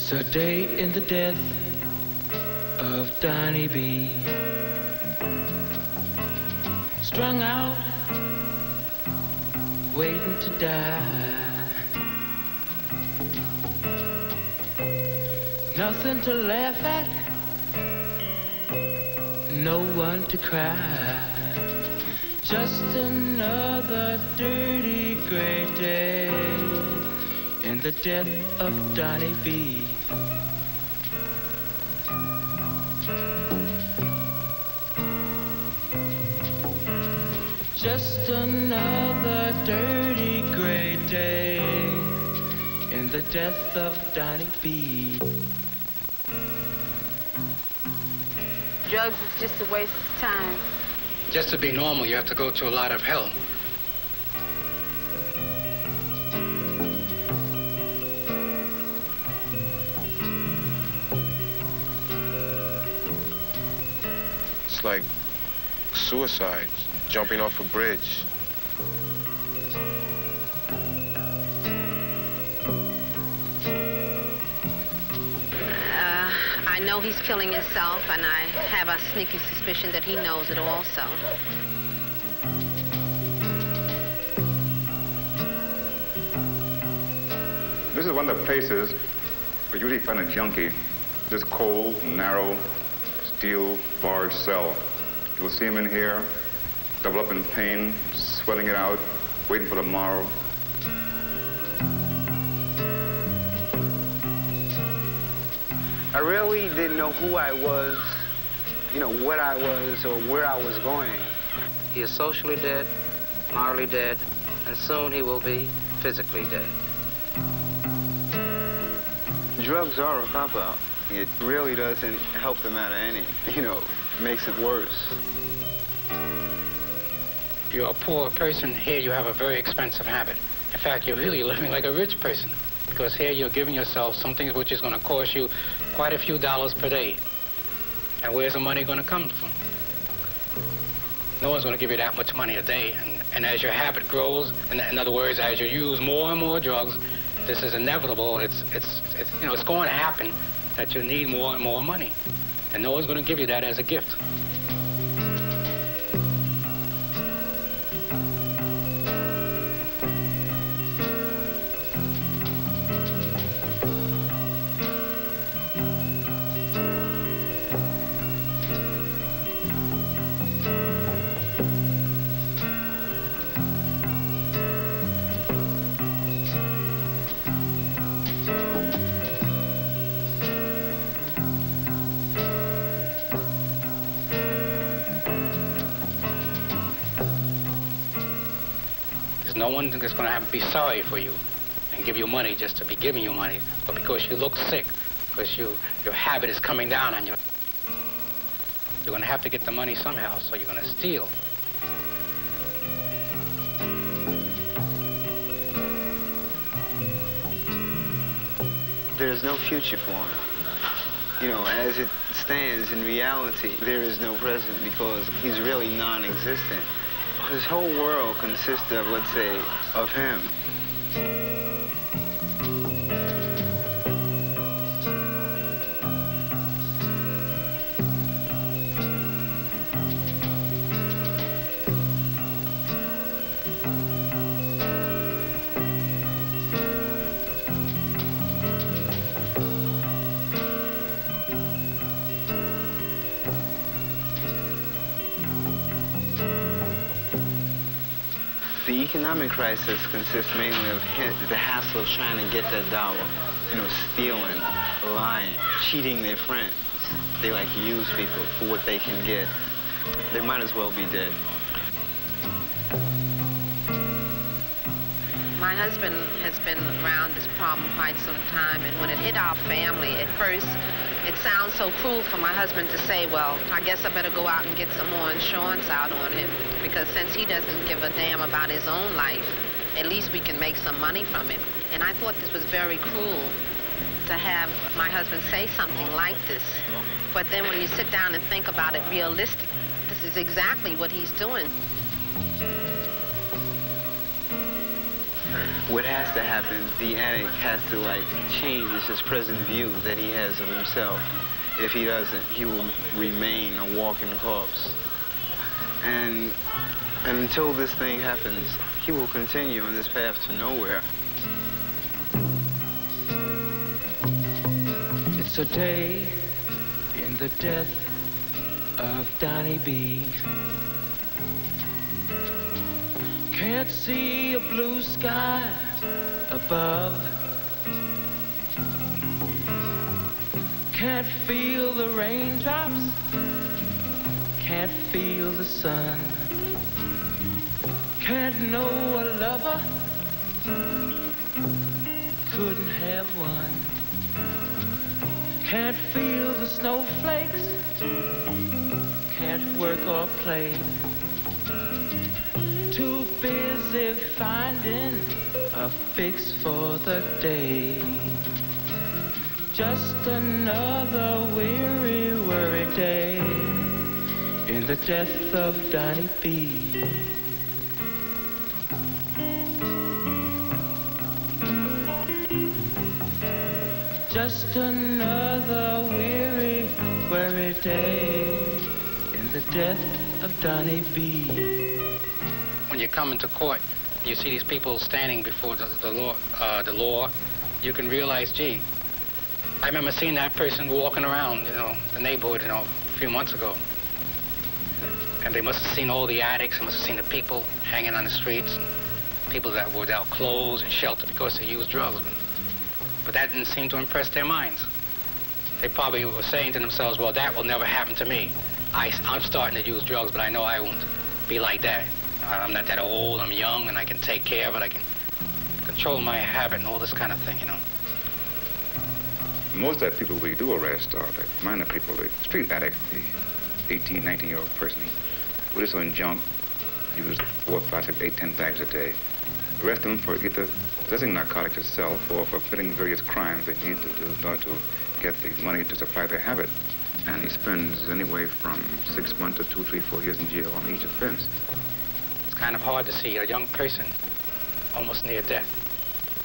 It's a day in the death of Donny B. Strung out, waiting to die. Nothing to laugh at, no one to cry. Just another dirty gray day in the death of Donny B. Just another dirty gray day in the death of Donny B. Drugs is just a waste of time. Just to be normal, you have to go through a lot of hell. It's like suicide, jumping off a bridge. I know he's killing himself, and I have a sneaking suspicion that he knows it also. This is one of the places where you usually find a junkie. This cold, narrow, steel, barred cell. You'll see him in here, double up in pain, sweating it out, waiting for the morrow. I really didn't know who I was, what I was or where I was going. He is socially dead, morally dead, and soon he will be physically dead. Drugs are a cop-out. It really doesn't help the matter any, makes it worse. You're a poor person. Here you have a very expensive habit. In fact, you're really living like a rich person, because here you're giving yourself something which is going to cost you quite a few dollars per day. And where's the money going to come from? No one's going to give you that much money a day. And as your habit grows, in other words, as you use more and more drugs, this is inevitable. It's going to happen that you need more and more money. And no one's going to give you that as a gift. No one is going to have to be sorry for you and give you money just to be giving you money, but because you look sick, because your habit is coming down on you. You're going to have to get the money somehow, so you're going to steal. There's no future for him. As it stands in reality, there is no present because he's really non-existent. His whole world consists of, let's say, of him. The economic crisis consists mainly of the hassle of trying to get that dollar, stealing, lying, cheating their friends. They like to use people for what they can get. They might as well be dead. My husband has been around this problem quite some time, and when it hit our family, at first, it sounds so cruel for my husband to say, well, I guess I better go out and get some more insurance out on him, because since he doesn't give a damn about his own life, at least we can make some money from it. And I thought this was very cruel to have my husband say something like this. But then when you sit down and think about it realistically, this is exactly what he's doing. what has to happen, the addict has to like change his present view that he has of himself. If he doesn't, he will remain a walking corpse. And until this thing happens, he will continue on this path to nowhere. It's a day in the death of Donny B. Can't see a blue sky above. Can't feel the raindrops. Can't feel the sun. Can't know a lover. Couldn't have one. Can't feel the snowflakes. Can't work or play. Too busy finding a fix for the day. Just another weary, worried day in the death of Donny B. Just another weary, worried day in the death of Donny B. When you come into court, you see these people standing before the law, you can realize, gee, I remember seeing that person walking around, the neighborhood, a few months ago. And they must have seen all the addicts, they must have seen the people hanging on the streets, people that were without clothes and shelter because they used drugs. But that didn't seem to impress their minds. They probably were saying to themselves, well, that will never happen to me. I'm starting to use drugs, but I know I won't be like that. I'm not that old, I'm young, and I can take care of it, I can control my habit and all this kind of thing, Most of the people we do arrest are the minor people, the street addict, the 18, 19-year-old person who is on junk, use 4, 5, 6, 8, 10 bags a day. Arrest them for either possessing narcotics itself or for committing various crimes they need to do in order to get the money to supply their habit. And he spends anywhere from 6 months to 2, 3, 4 years in jail on each offense. It's kind of hard to see a young person almost near death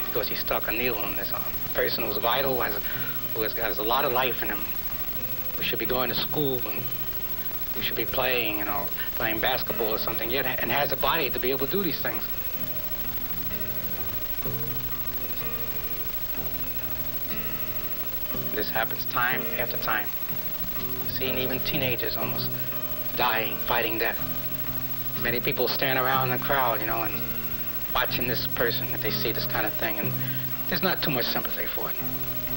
because he stuck a needle in his arm. A person who's vital, who has a lot of life in him, who should be going to school and who should be playing, playing basketball or something, yet and has a body to be able to do these things. This happens time after time. Seeing even teenagers almost dying, fighting death. Many people stand around in the crowd, and watching this person if they see this kind of thing, and there's not too much sympathy for it.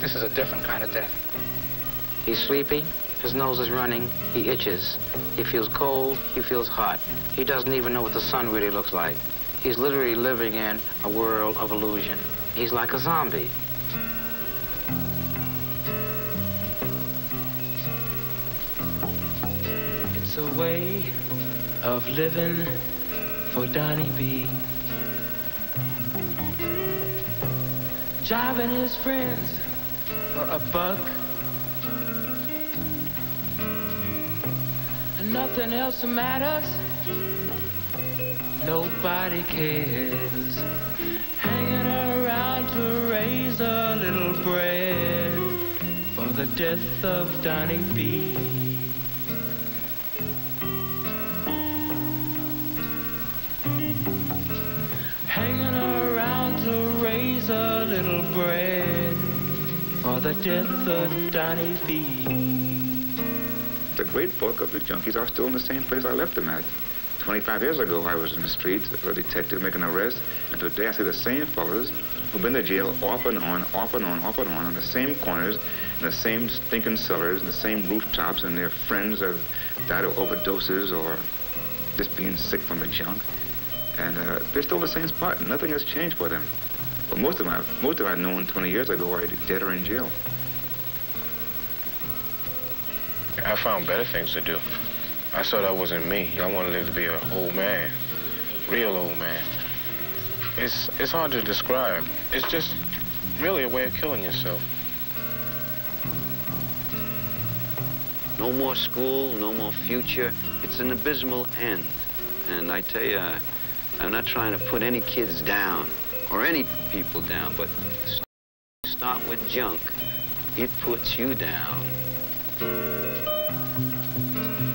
This is a different kind of death. He's sleepy, his nose is running, he itches. He feels cold, he feels hot. He doesn't even know what the sun really looks like. He's literally living in a world of illusion. He's like a zombie. It's a way of living for Donny B. Jiving his friends for a buck. And nothing else matters. Nobody cares. Hanging around to raise a little bread for the death of Donny B. Hanging around to raise a little bread for the death of Donny B. The great bulk of the junkies are still in the same place I left them at. 25 years ago, I was in the streets, a detective making an arrest, and today I see the same fellas who've been to jail off and on, on the same corners, in the same stinking cellars, in the same rooftops, and their friends have died of overdoses or just being sick from the junk. And they're still in the same spot, and nothing has changed for them. But most of them I've known 20 years ago are dead or in jail. I found better things to do. I saw that wasn't me. I want to live to be an old man, real old man. It's hard to describe. It's just really a way of killing yourself. No more school, no more future. It's an abysmal end. And I tell you, I'm not trying to put any kids down, or any people down, but start with junk, it puts you down.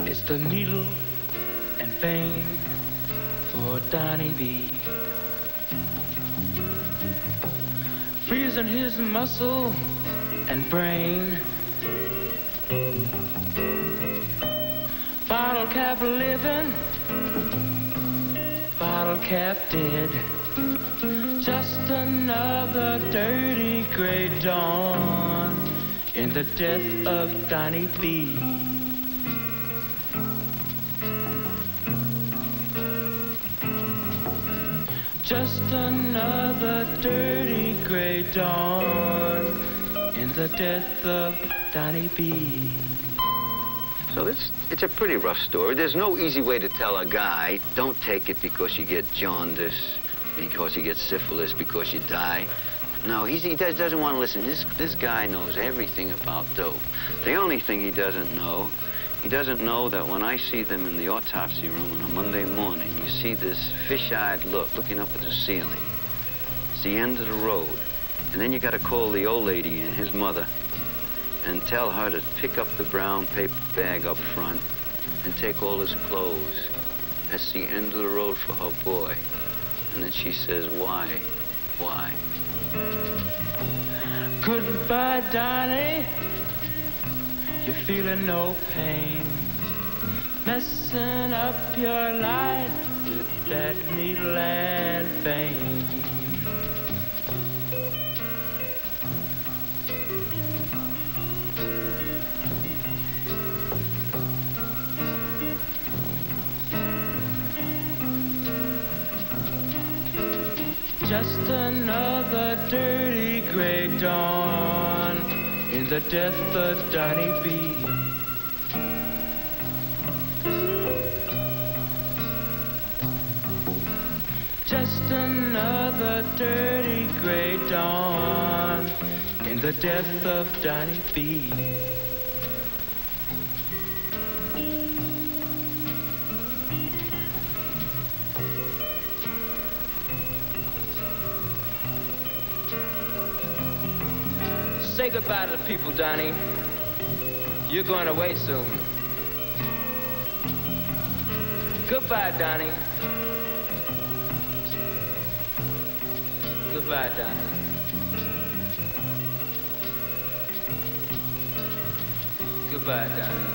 It's the needle and vein for Donny B. Freezing his muscle and brain. Bottle cap living, bottle cap dead. Just another dirty gray dawn in the death of Donny B. Just another dirty gray dawn in the death of Donny B. So it's a pretty rough story. There's no easy way to tell a guy, don't take it because you get jaundice, because you get syphilis, because you die. No, he doesn't want to listen. This guy knows everything about dope. The only thing he doesn't know that when I see them in the autopsy room on a Monday morning, you see this fish-eyed look looking up at the ceiling. It's the end of the road. And then you got to call the old lady in, his mother, and tell her to pick up the brown paper bag up front and take all his clothes. That's the end of the road for her boy. And then she says, why? Why? Goodbye, Donny. You're feeling no pain. Messing up your life with that needle and vein. Just another dirty gray dawn in the death of Donny B. Just another dirty gray dawn in the death of Donny B. Say goodbye to the people, Donny. You're going away soon. Goodbye, Donny. Goodbye, Donny. Goodbye, Donny.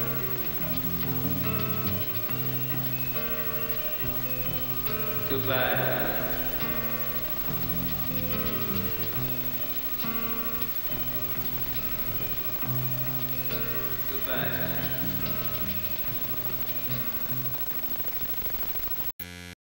Goodbye, Donny. Goodbye.